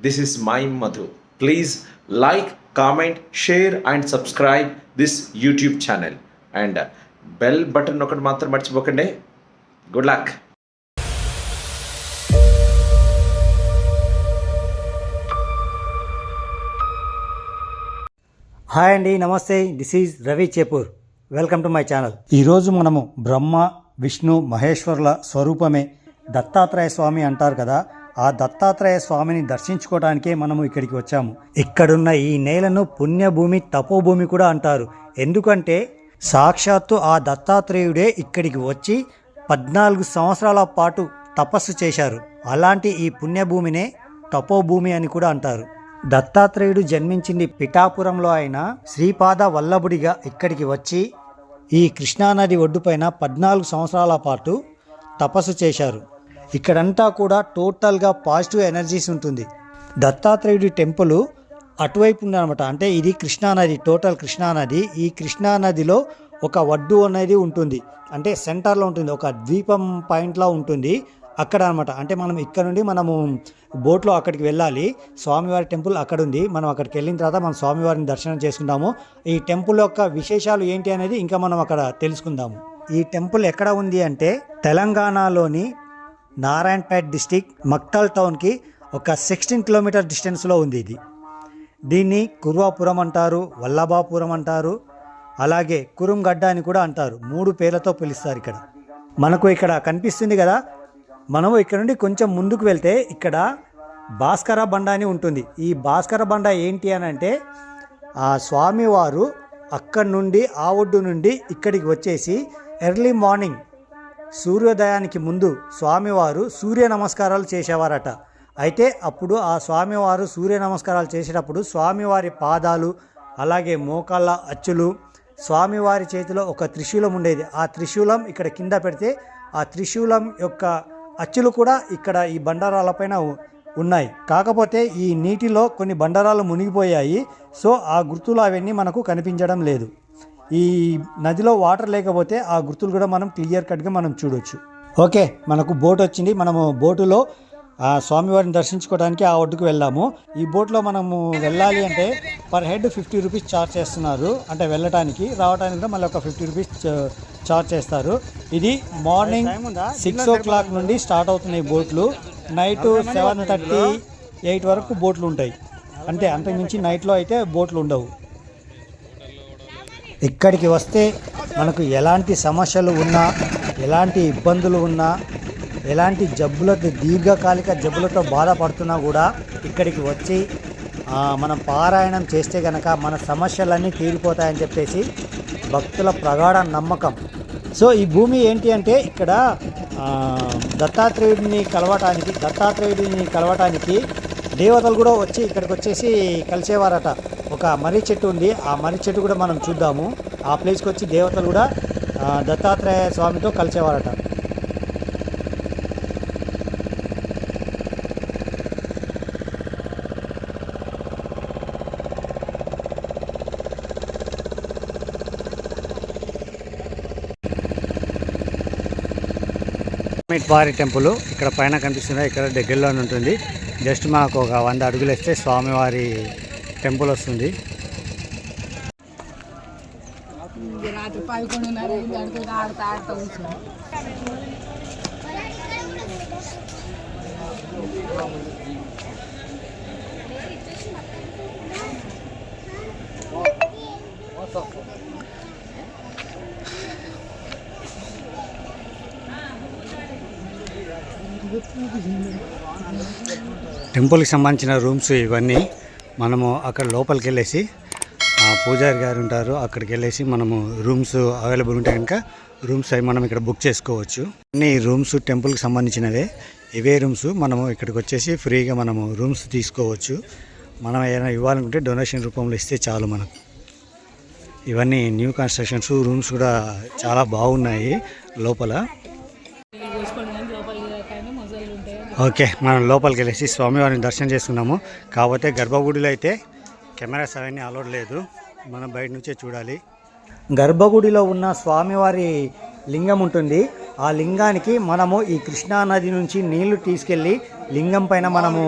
This is my Madhu. Please like, comment, share and subscribe this YouTube channel. And bell button ఒకటి మాత్రం మర్చిపోకండి. Good luck. Hi అండి, నమస్తే. This is Ravi Chepur. Welcome to my channel. ఈరోజు మనము బ్రహ్మ విష్ణు మహేశ్వరుల స్వరూపమే దత్తాత్రేయ స్వామి అంటారు కదా, ఆ దత్తాత్రేయ స్వామిని దర్శించుకోవడానికే మనము ఇక్కడికి వచ్చాము. ఇక్కడున్న ఈ నేలను పుణ్యభూమి, తపోభూమి కూడా అంటారు. ఎందుకంటే సాక్షాత్తు ఆ దత్తాత్రేయుడే ఇక్కడికి వచ్చి 14 సంవత్సరాల పాటు తపస్సు చేశారు. అలాంటి ఈ పుణ్యభూమినే తపోభూమి అని కూడా అంటారు. దత్తాత్రేయుడు జన్మించింది పిఠాపురంలో అయినా శ్రీపాద వల్లభుడిగా ఇక్కడికి వచ్చి ఈ కృష్ణానది ఒడ్డుపైన 14 సంవత్సరాల పాటు తపస్సు చేశారు. ఇక్కడంతా కూడా టోటల్గా పాజిటివ్ ఎనర్జీస్ ఉంటుంది. దత్తాత్రేయుడి టెంపుల్ అటువైపు ఉందన్నమాట. అంటే ఇది కృష్ణానది, టోటల్ కృష్ణానది. ఈ కృష్ణానదిలో ఒక ఒడ్డు అనేది ఉంటుంది, అంటే సెంటర్లో ఉంటుంది, ఒక ద్వీపం పాయింట్లో ఉంటుంది అక్కడ అనమాట. అంటే మనం ఇక్కడ నుండి మనము బోట్లో అక్కడికి వెళ్ళాలి. స్వామివారి టెంపుల్ అక్కడ ఉంది. మనం అక్కడికి వెళ్ళిన తర్వాత మనం స్వామివారిని దర్శనం చేసుకుంటాము. ఈ టెంపుల్ యొక్క విశేషాలు ఏంటి అనేది ఇంకా మనం అక్కడ తెలుసుకుందాము. ఈ టెంపుల్ ఎక్కడ ఉంది అంటే తెలంగాణలోని నారాయణపేట్ డిస్టిక్ మక్తల్ టౌన్కి ఒక 16 కిలోమీటర్ డిస్టెన్స్లో ఉంది. దీన్ని కుర్వాపురం అంటారు, వల్లభాపురం అంటారు, అలాగే కురుంగడ్డ అని కూడా అంటారు. 3 పేర్లతో పిలుస్తారు. ఇక్కడ మనకు ఇక్కడ కనిపిస్తుంది కదా, మనము ఇక్కడ నుండి కొంచెం ముందుకు వెళ్తే ఇక్కడ భాస్కర బండ అని ఉంటుంది. ఈ భాస్కర బండ ఏంటి అని అంటే ఆ స్వామివారు అక్కడి నుండి ఆ ఒడ్డు నుండి ఇక్కడికి వచ్చేసి ఎర్లీ మార్నింగ్ సూర్యోదయానికి ముందు స్వామివారు సూర్య నమస్కారాలు చేసేవారట. అయితే అప్పుడు ఆ స్వామివారు సూర్య నమస్కారాలు చేసేటప్పుడు స్వామివారి పాదాలు, అలాగే మోకాళ్ళ అచ్చులు, స్వామివారి చేతిలో ఒక త్రిశూలం ఉండేది. ఆ త్రిశూలం ఇక్కడ కింద పెడితే ఆ త్రిశూలం యొక్క అచ్చులు కూడా ఇక్కడ ఈ బండారాలపైన ఉన్నాయి. కాకపోతే ఈ నీటిలో కొన్ని బండారాలు మునిగిపోయాయి. సో ఆ గుర్తులు అవన్నీ మనకు కనిపించడం లేదు. ఈ నదిలో వాటర్ లేకపోతే ఆ గుర్తులు కూడా మనం క్లియర్ కట్గా మనం చూడొచ్చు. ఓకే, మనకు బోట్ వచ్చింది. మనము బోటులో ఆ స్వామివారిని దర్శించుకోవడానికి ఆ ఒడ్డుకు వెళ్ళాము. ఈ బోట్లో మనము వెళ్ళాలి అంటే పర్ హెడ్ 50 రూపీస్ ఛార్జ్ చేస్తున్నారు. అంటే వెళ్ళటానికి, రావడానికి కూడా మళ్ళీ ఒక 50 రూపీస్ ఛార్జ్ చేస్తారు. ఇది మార్నింగ్ 6 o'clock నుండి స్టార్ట్ అవుతున్నాయి బోట్లు. నైట్ 7:30-8 వరకు బోట్లు ఉంటాయి. అంటే అంతకుమించి నైట్లో అయితే బోట్లు ఉండవు. ఇక్కడికి వస్తే మనకు ఎలాంటి సమస్యలు ఉన్నా, ఎలాంటి ఇబ్బందులు ఉన్నా, ఎలాంటి జబ్బులతో, దీర్ఘకాలిక జబ్బులతో బాధపడుతున్నా కూడా ఇక్కడికి వచ్చి మనం పారాయణం చేస్తే కనుక మన సమస్యలన్నీ తీరిపోతాయని చెప్పేసి భక్తుల ప్రగాఢ నమ్మకం. సో ఈ భూమి ఏంటి అంటే ఇక్కడ దత్తాత్రేయుడిని కలవటానికి దేవతలు కూడా వచ్చి ఇక్కడికి వచ్చేసి కలిసేవారట. ఒక మర్రి చెట్టు ఉంది, ఆ మర్రి చెట్టు కూడా మనం చూద్దాము. ఆ ప్లేస్కి వచ్చి దేవతలు కూడా దత్తాత్రేయ స్వామితో కలిసేవారట. వారి టెంపుల్ ఇక్కడ పైన కనిపిస్తుంది, ఇక్కడ దగ్గరలోనే ఉంటుంది. జస్ట్ మనకు ఒక 100 అడుగులు వేస్తే స్వామివారి టెంపుల్ వస్తుంది. టెంపుల్కి సంబంధించిన రూమ్స్ ఇవన్నీ. మనము అక్కడ లోపలికి వెళ్ళేసి పూజారి గారు ఉంటారు, అక్కడికి వెళ్ళేసి మనము రూమ్స్ అవైలబుల్ ఉంటే కనుక రూమ్స్ అవి మనం ఇక్కడ బుక్ చేసుకోవచ్చు. అన్ని రూమ్స్ టెంపుల్కి సంబంధించినవే. ఇవే రూమ్స్. మనము ఇక్కడికి వచ్చేసి ఫ్రీగా మనము రూమ్స్ తీసుకోవచ్చు. మనం ఏదైనా ఇవ్వాలనుకుంటే డొనేషన్ రూపంలో ఇస్తే చాలు మనకు. ఇవన్నీ న్యూ కన్స్ట్రక్షన్స్. రూమ్స్ కూడా చాలా బాగున్నాయి లోపల. ఓకే, మనం లోపలికి వెళ్ళేసి స్వామివారిని దర్శనం చేసుకున్నాము. కాకపోతే గర్భగుడిలో అయితే కెమెరాస్ అవన్నీ అలౌడ్ లేదు, మనం బయట నుంచే చూడాలి. గర్భగుడిలో ఉన్న స్వామివారి లింగం ఉంటుంది. ఆ లింగానికి మనము ఈ కృష్ణానది నుంచి నీళ్లు తీసుకెళ్ళి లింగం పైన మనము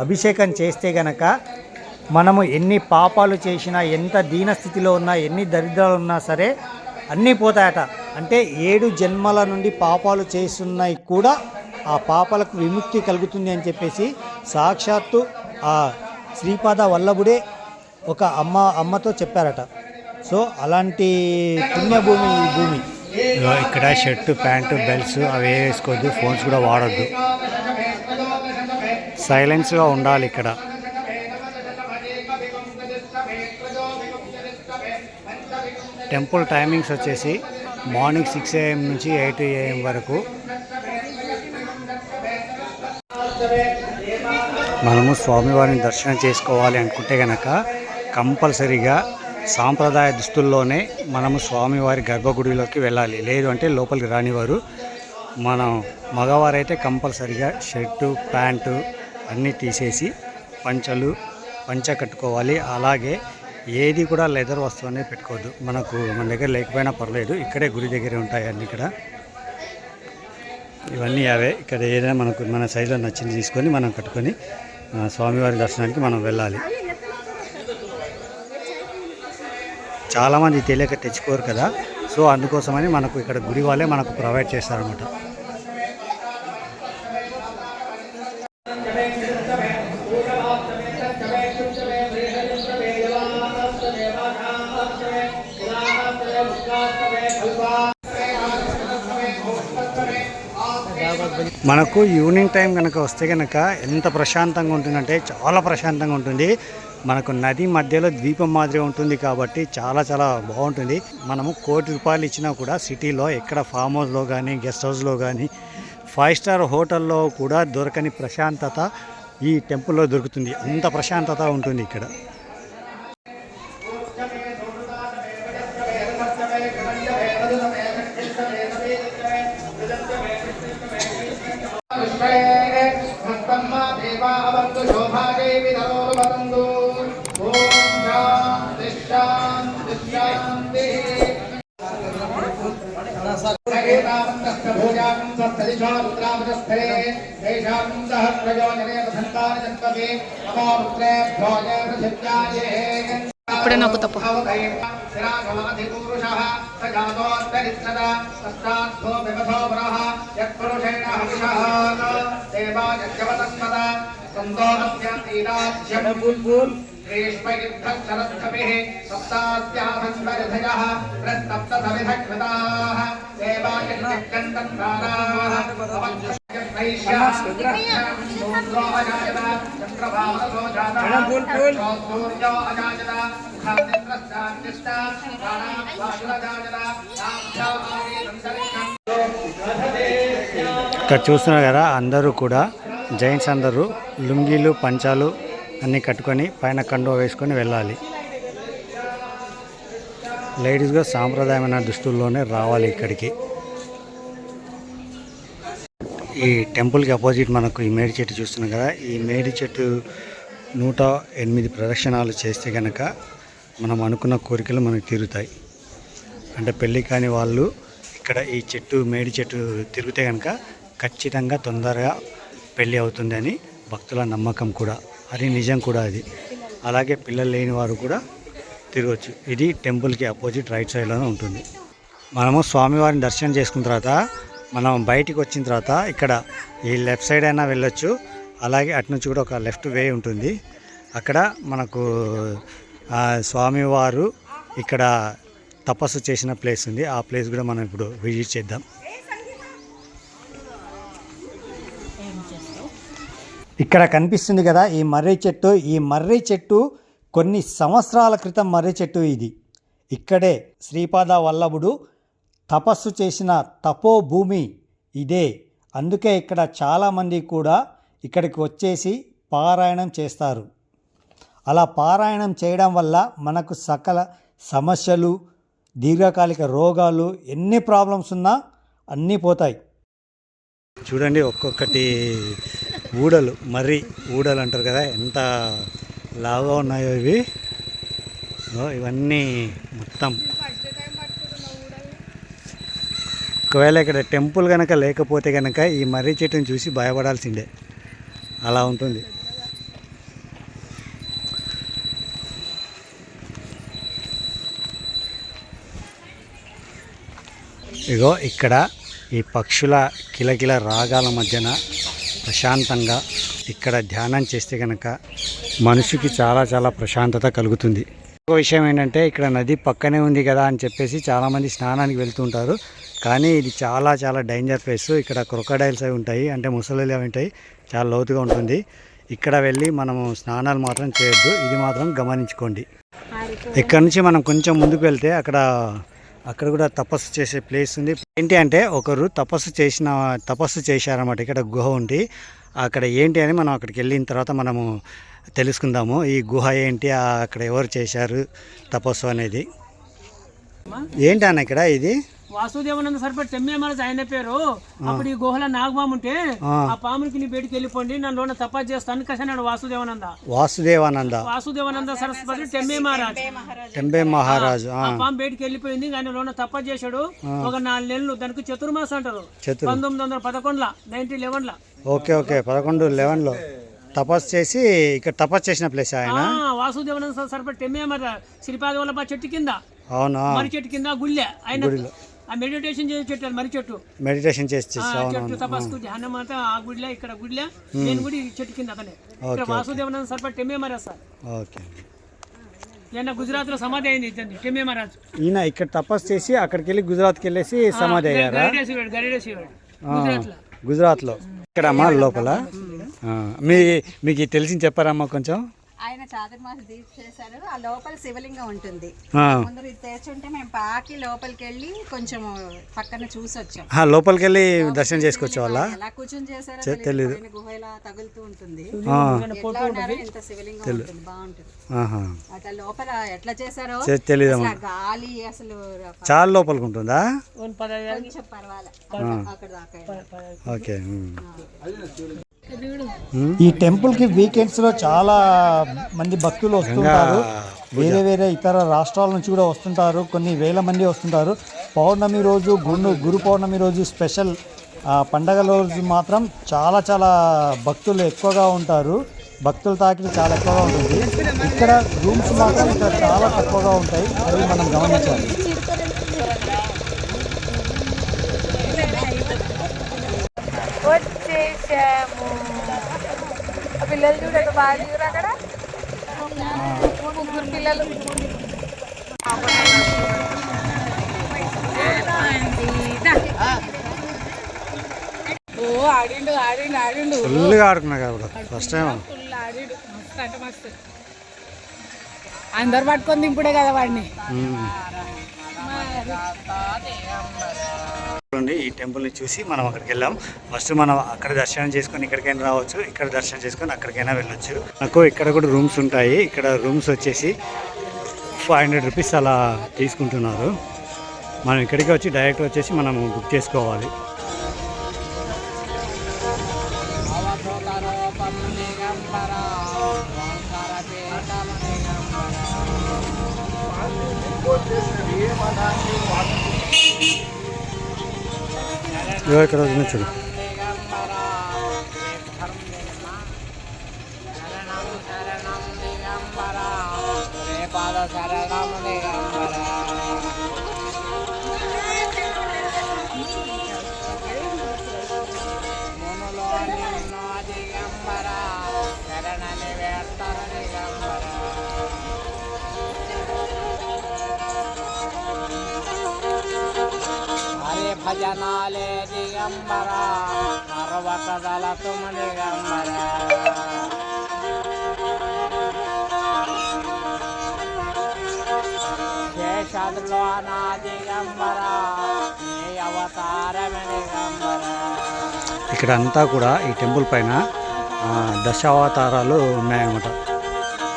అభిషేకం చేస్తే గనక మనము ఎన్ని పాపాలు చేసినా, ఎంత దీనస్థితిలో ఉన్నా, ఎన్ని దరిద్రాలు ఉన్నా సరే అన్నీ పోతాయట. అంటే 7 జన్మల నుండి పాపాలు చేస్తున్నాయి కూడా ఆ పాపాలకు విముక్తి కలుగుతుంది అని చెప్పేసి సాక్షాత్తు ఆ శ్రీపాద వల్లభుడే ఒక అమ్మతో చెప్పారట. సో అలాంటి పుణ్యభూమి ఈ భూమి. ఇక్కడ షర్టు, ప్యాంటు, బెల్ట్స్ అవి వేసుకోవద్దు, ఫోన్స్ కూడా వాడద్దు, సైలెన్స్గా ఉండాలి ఇక్కడ. టెంపుల్ టైమింగ్స్ వచ్చేసి మార్నింగ్ 6 AM నుంచి 8 AM వరకు. మనము స్వామివారిని దర్శనం చేసుకోవాలి అనుకుంటే కనుక కంపల్సరీగా సాంప్రదాయ దుస్తుల్లోనే మనము స్వామివారి గర్భగుడిలోకి వెళ్ళాలి. లేదు అంటే లోపలికి రానివారు. మనం మగవారైతే కంపల్సరీగా షర్టు, ప్యాంటు అన్నీ తీసేసి పంచ కట్టుకోవాలి. అలాగే ఏది కూడా లెదర్ వస్తువు అనేది పెట్టుకోవద్దు. మన దగ్గర లేకపోయినా పర్లేదు, ఇక్కడే గుడి దగ్గరే ఉంటాయి అన్నీ. ఇక్కడ ఇవన్నీ అవే. ఇక్కడ ఏదైనా మన సైజులో నచ్చింది తీసుకొని మనం కట్టుకొని స్వామివారి దర్శనానికి మనం వెళ్ళాలి. చాలామంది తెలియక తెచ్చుకోరు కదా, సో అందుకోసమని మనకు ఇక్కడ గుడి వాళ్ళే మనకు ప్రొవైడ్ చేస్తారన్నమాట. మనకు ఈవినింగ్ టైం కనుక వస్తే కనుక ఎంత ప్రశాంతంగా ఉంటుందంటే చాలా ప్రశాంతంగా ఉంటుంది. మనకు నది మధ్యలో ద్వీపం మాదిరి ఉంటుంది కాబట్టి చాలా చాలా బాగుంటుంది. మనము ₹1,00,00,000 ఇచ్చినా కూడా సిటీలో ఎక్కడ ఫామ్ హౌస్లో కానీ, గెస్ట్ హౌస్లో కానీ, 5 స్టార్ హోటల్లో కూడా దొరకని ప్రశాంతత ఈ టెంపుల్లో దొరుకుతుంది. అంత ప్రశాంతత ఉంటుంది ఇక్కడ. ఇప్పుడే నాకు తప్పు. ఇక్కడ చూస్తున్నారు కదా, అందరూ కూడా జైంట్స్ అందరూ లుంగీలు, పంచాలు అన్నీ కట్టుకొని పైన కండువ వేసుకొని వెళ్ళాలి. లేడీస్గా సాంప్రదాయమైన దుస్తుల్లోనే రావాలి ఇక్కడికి. ఈ టెంపుల్కి అపోజిట్ మనకు ఈ మేడి చెట్టు చూస్తున్నాం కదా, ఈ మేడి చెట్టు 108 ప్రదక్షిణాలు చేస్తే కనుక మనం అనుకున్న కోరికలు మనకు తీరుతాయి. అంటే పెళ్ళి కాని వాళ్ళు ఇక్కడ ఈ మేడి చెట్టు తిరిగితే కనుక ఖచ్చితంగా తొందరగా పెళ్ళి అవుతుందని భక్తుల నమ్మకం కూడా. అది నిజం కూడా అది. అలాగే పిల్లలు లేని వారు కూడా తిరగవచ్చు. ఇది టెంపుల్కి అపోజిట్ రైట్ సైడ్లోనే ఉంటుంది. మనము స్వామివారిని దర్శనం చేసుకున్న తర్వాత మనం బయటికి వచ్చిన తర్వాత ఇక్కడ ఈ లెఫ్ట్ సైడ్ అయినా వెళ్ళొచ్చు. అలాగే అటు నుంచి కూడా ఒక లెఫ్ట్ వే ఉంటుంది. అక్కడ మనకు స్వామివారు ఇక్కడ తపస్సు చేసిన ప్లేస్ ఉంది. ఆ ప్లేస్ కూడా మనం ఇప్పుడు విజిట్ చేద్దాం. ఇక్కడ కనిపిస్తుంది కదా ఈ మర్రి చెట్టు. ఈ మర్రి చెట్టు కొన్ని సంవత్సరాల క్రితం మర్రి చెట్టు ఇది. ఇక్కడే శ్రీపాద వల్లభుడు తపస్సు చేసిన తపోభూమి ఇదే. అందుకే ఇక్కడ చాలామంది కూడా ఇక్కడికి వచ్చేసి పారాయణం చేస్తారు. అలా పారాయణం చేయడం వల్ల మనకు సకల సమస్యలు, దీర్ఘకాలిక రోగాలు, ఎన్ని ప్రాబ్లమ్స్ ఉన్నా అన్నీ పోతాయి. చూడండి ఒక్కొక్కటి ఊడలు, మర్రి ఊడలు అంటారు కదా, ఎంత లావుగా ఉన్నాయో ఇవి. ఇవన్నీ మొత్తం ఒకవేళ ఇక్కడ టెంపుల్ కనుక లేకపోతే కనుక ఈ మర్రి చెట్టుని చూసి భయపడాల్సిందే. అలా ఉంటుంది. ఇగో ఇక్కడ ఈ పక్షుల కిలకిల రాగాల మధ్యన ప్రశాంతంగా ఇక్కడ ధ్యానం చేస్తే కనుక మనిషికి చాలా చాలా ప్రశాంతత కలుగుతుంది. ఒక విషయం ఏంటంటే ఇక్కడ నది పక్కనే ఉంది కదా అని చెప్పేసి చాలామంది స్నానానికి వెళ్తుంటారు. కానీ ఇది చాలా చాలా డేంజర్ ప్లేస్. ఇక్కడ క్రొకడైల్స్ అవి ఉంటాయి, అంటే ముసలిలు అవి ఉంటాయి, చాలా లోతుగా ఉంటుంది. ఇక్కడ వెళ్ళి మనము స్నానాలు మాత్రం చేయొద్దు, ఇది మాత్రం గమనించుకోండి. ఇక్కడ నుంచి మనం కొంచెం ముందుకు వెళ్తే అక్కడ కూడా తపస్సు చేసే ప్లేస్ ఉంది. ఏంటి అంటే ఒకరు తపస్సు చేశారన్నమాట. ఇక్కడ గుహ ఉంది. అక్కడ ఏంటి అని మనం అక్కడికి వెళ్ళిన తర్వాత మనము తెలుసుకుందాము. ఈ గుహ ఏంటి, అక్కడ ఎవరు చేశారు తపస్సు అనేది. ఏంటి అన్న ఇక్కడ ఇది వాసుదేవానంద సరిపడి తెమ్మే మనసు ఆయన పేరు. అప్పుడు ఈ గుహలో నాగపాము ఉంటే ఆ పామునికి నీ బయటికి వెళ్ళిపోండి, నన్ను లోన తపస్సు చేస్తాను కసన్నాడు వాసుదేవానంద సరస్వతి టెంబే మహారాజు. ఆ పాము బయటికి వెళ్ళిపోయింది, ఆయన లోన తపస్సు చేశాడు. ఒక 4 నెలలు, దానికి చతుర్మాస అంటారు. 1911 1911. ఓకే 11 తపస్సు చేసి ఇక్కడ తపస్సు చేసిన ప్లేస్ ఆయన. వాసుదేవానంద సరిపడి టెమ్మే శ్రీపాద వల్లభ చెట్టు కింద, అవునా, మరి చెట్టు కింద గుళ్ళే ఆయన మెడిటేషన్ చేసి చెట్టు, మరి చెట్టు మెడిటేషన్ చేసి చెట్టు తపస్సు ధ్యానం అంతా ఆ గుడిలో, ఇక్కడ గుడిలో నేను గుడి చెట్టు కింద అతనే. ఇక్కడ వాసుదేవానంద సరిపడి టెమ్మే మహారాజ్ సార్. ఓకే, ఈయన గుజరాత్ లో సమాధి అయింది టెమ్మే మహారాజ్. ఈయన ఇక్కడ తపస్సు చేసి అక్కడికి వెళ్ళి గుజరాత్కి వెళ్ళేసి సమాధి అయ్యారా? గుజరాత్ లో. ఇక్కడ అమ్మా లోపల మీకు తెలిసింది చెప్పారమ్మా కొంచెం. ఆయన చాతుర్మాస దీక్ష చేశారు. ఆ లోపల శివలింగం ఉంటుంది. ముందు ఇది తెచ్చుంటే మేము పాకి లోపలికి వెళ్ళి కొంచెం పక్కన చూసి వచ్చాం. లోపలికి వెళ్ళి దర్శనం చేసుకోవచ్చు. వాళ్ళ ఎలా కూర్చొని చేశారో తెలియదు. గుహ ఇలా తగులుతూ ఉంటుంది. ఎంత శివలింగం ఉంటుంది, బాగుంటుంది. అట్లా లోపల ఎట్లా చేశారో తెలియదు. గాలి అసలు చాలా లోపలికి ఉంటుందా? కొంచెం పర్వాలేదు అక్కడ దాకా. ఓకే. ఈ టెంపుల్కి వీకెండ్స్లో చాలా మంది భక్తులు వస్తుంటారు. వేరే ఇతర రాష్ట్రాల నుంచి కూడా వస్తుంటారు. కొన్ని వేల మంది వస్తుంటారు. పౌర్ణమి రోజు, గురు పౌర్ణమి రోజు స్పెషల్ పండగ రోజు మాత్రం చాలా చాలా భక్తులు ఎక్కువగా ఉంటారు. భక్తుల తాకిడి చాలా ఎక్కువగా ఉంటుంది. ఇక్కడ రూమ్స్ మాత్రం ఇక్కడ చాలా తక్కువగా ఉంటాయి, అవి మనం గమనించాలి. వచ్చేసాము. పిల్లలు చూడండి, బాగా చూడు అక్కడ 3 పిల్లలు. ఆడిండు ఫుల్గా ఆడుకున్నా కదా ఫస్ట్ టైం. ఆడిండు మస్తు అంటే మస్తు. అందరు పట్టుకొని దింపుడే కదా వాడిని. ఈ టెంపుల్ని చూసి మనం అక్కడికి వెళ్ళాం. ఫస్ట్ మనం అక్కడ దర్శనం చేసుకొని ఇక్కడికైనా రావచ్చు, ఇక్కడ దర్శనం చేసుకొని అక్కడికైనా వెళ్ళొచ్చు. నాకు ఇక్కడ కూడా రూమ్స్ ఉంటాయి. ఇక్కడ రూమ్స్ వచ్చేసి 500 రూపీస్ అలా తీసుకుంటున్నారు. మనం ఇక్కడికి వచ్చి డైరెక్ట్ వచ్చేసి మనం బుక్ చేసుకోవాలి. ఇక్కడ చూడు. భజనాలే దిగంబర పర్వతదల తుమ దిగంబర. శేషద్లో నా దిగంబర నీ అవతారమే దిగంబర. ఇక్కడ అంతా కూడా ఈ టెంపుల్ పైన దశావతారాలు ఉన్నాయన్నమాట.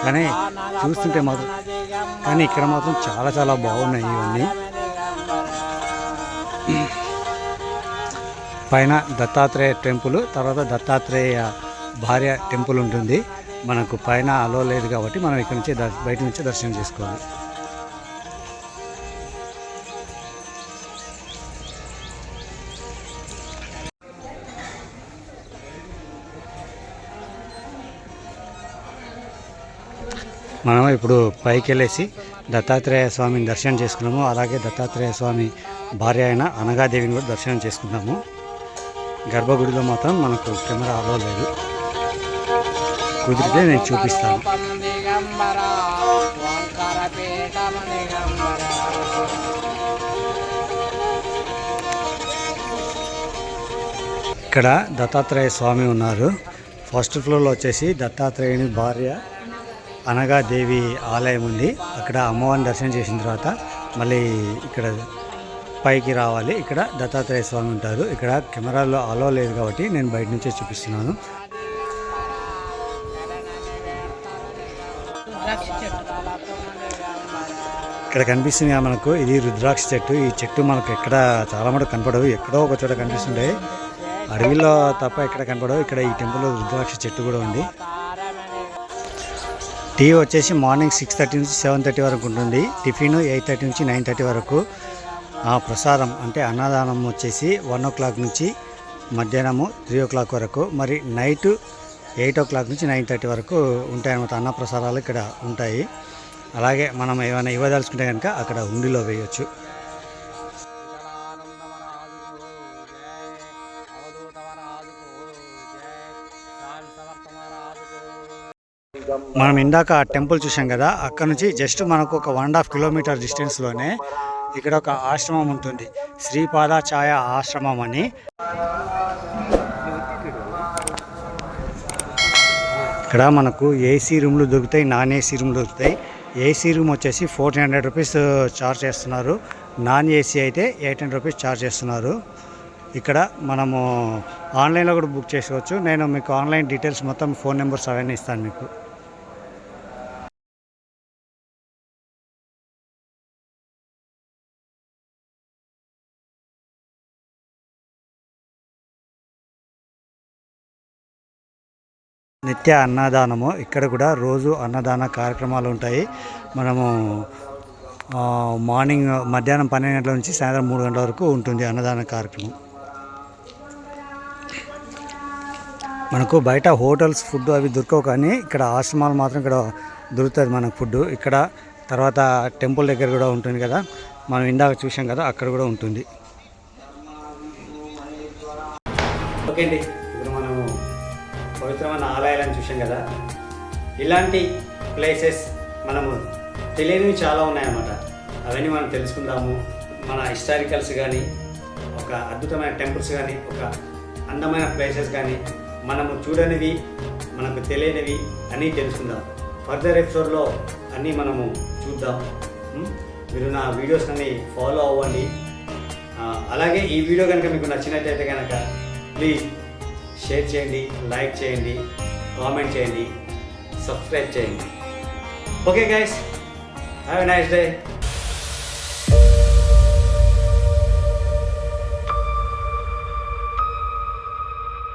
కానీ చూస్తుంటే మాత్రం ఇక్కడ మాత్రం చాలా చాలా బాగున్నాయి ఇవన్నీ. పైన దత్తాత్రేయ టెంపుల్, తర్వాత దత్తాత్రేయ భార్య టెంపుల్ ఉంటుంది. మనకు పైన అలో లేదు కాబట్టి మనం ఇక్కడ నుంచి బయట నుంచి దర్శనం చేసుకోవాలి. మనం ఇప్పుడు పైకి వెళ్ళేసి దత్తాత్రేయ స్వామిని దర్శనం చేసుకున్నాము. అలాగే దత్తాత్రేయ స్వామి భార్య అయిన అనగాదేవిని కూడా దర్శనం చేసుకున్నాము. గర్భగుడిలో మాత్రం మనకు కెమెరా అలో లేదు. కుదిరితే నేను చూపిస్తాను. ఇక్కడ దత్తాత్రేయ స్వామి ఉన్నారు. ఫస్ట్ ఫ్లోర్లో వచ్చేసి దత్తాత్రేయుని భార్య అనగాదేవి ఆలయం ఉంది. అక్కడ అమ్మవారిని దర్శనం చేసిన తర్వాత మళ్ళీ ఇక్కడ పైకి రావాలి. ఇక్కడ దత్తాత్రేయ స్వామి ఉంటారు. ఇక్కడ కెమెరాలో అలో లేదు కాబట్టి నేను బయట నుంచే చూపిస్తున్నాను. ఇక్కడ కనిపిస్తుంది మనకు, ఇది రుద్రాక్ష చెట్టు. ఈ చెట్టు మనకు ఎక్కడ చాలా మటుకు కనపడవు, ఎక్కడో ఒక చోట కనిపిస్తుంటాయి. అడవిలో తప్ప ఎక్కడ కనపడవు. ఇక్కడ ఈ టెంపుల్లో రుద్రాక్ష చెట్టు కూడా ఉంది. టీ వచ్చేసి మార్నింగ్ 6:30 నుంచి 7:30 వరకు ఉంటుంది. టిఫిన్ 8:30 నుంచి 9:30 వరకు. ప్రసాదం అంటే అన్నదానం వచ్చేసి 1 o'clock నుంచి మధ్యాహ్నము 3 o'clock వరకు. మరి నైట్ 8 o'clock నుంచి 9:30 వరకు ఉంటాయన్నమాట. అన్న ప్రసాదాలు ఇక్కడ ఉంటాయి. అలాగే మనం ఏమైనా ఇవ్వదలుచుకుంటే కనుక అక్కడ హుండీలో వేయచ్చు. మనం ఇందాక టెంపుల్ చూసాం కదా, అక్కడ నుంచి జస్ట్ మనకు ఒక 1.5 kilometer డిస్టెన్స్లోనే ఇక్కడ ఒక ఆశ్రమం ఉంటుంది, శ్రీపాద ఛాయ ఆశ్రమం అని. ఇక్కడ మనకు ఏసీ రూమ్లు దొరుకుతాయి, నాన్ ఏసీ రూమ్లు దొరుకుతాయి. ఏసీ రూమ్ వచ్చేసి 1400 rupees ఛార్జ్ చేస్తున్నారు. నాన్ ఏసీ అయితే 800 rupees ఛార్జ్ చేస్తున్నారు. ఇక్కడ మనము ఆన్లైన్లో కూడా బుక్ చేసుకోవచ్చు. నేను మీకు ఆన్లైన్ డీటెయిల్స్ మొత్తం ఫోన్ నెంబర్స్ అవన్నీ ఇస్తాను మీకు. నిత్య అన్నదానము. ఇక్కడ కూడా రోజు అన్నదాన కార్యక్రమాలు ఉంటాయి. మనము మార్నింగ్ మధ్యాహ్నం 12 గంటల నుంచి సాయంత్రం 3 గంటల వరకు ఉంటుంది అన్నదాన కార్యక్రమం. మనకు బయట హోటల్స్ ఫుడ్ అవి దొరకవు, కానీ ఇక్కడ ఆశ్రమాలు మాత్రం ఇక్కడ దొరుకుతుంది మనకు ఫుడ్. ఇక్కడ తర్వాత టెంపుల్ దగ్గర కూడా ఉంటుంది కదా, మనం ఇందాక చూసాం కదా, అక్కడ కూడా ఉంటుంది. ఓకే అండి, ఇప్పుడు మనం పవిత్రమైన ఆలయాలను చూసాం కదా. ఇలాంటి ప్లేసెస్ మనము తెలియనివి చాలా ఉన్నాయన్నమాట. అవన్నీ మనం తెలుసుకుందాము. మన హిస్టారికల్స్ కానీ, ఒక అద్భుతమైన టెంపుల్స్ కానీ, ఒక అందమైన ప్లేసెస్ కానీ, మనము చూడనివి, మనకు తెలియనివి అన్నీ తెలుసుకుందాం. ఫర్దర్ ఎపిసోడ్లో అన్నీ మనము చూద్దాం. మీరు నా వీడియోస్ అన్నీ ఫాలో అవ్వండి. అలాగే ఈ వీడియో కనుక మీకు నచ్చినట్టయితే కనుక ప్లీజ్ షేర్ చేయండి, లైక్ చేయండి, కామెంట్ చేయండి, సబ్స్క్రైబ్ చేయండి. Okay guys, have a nice day.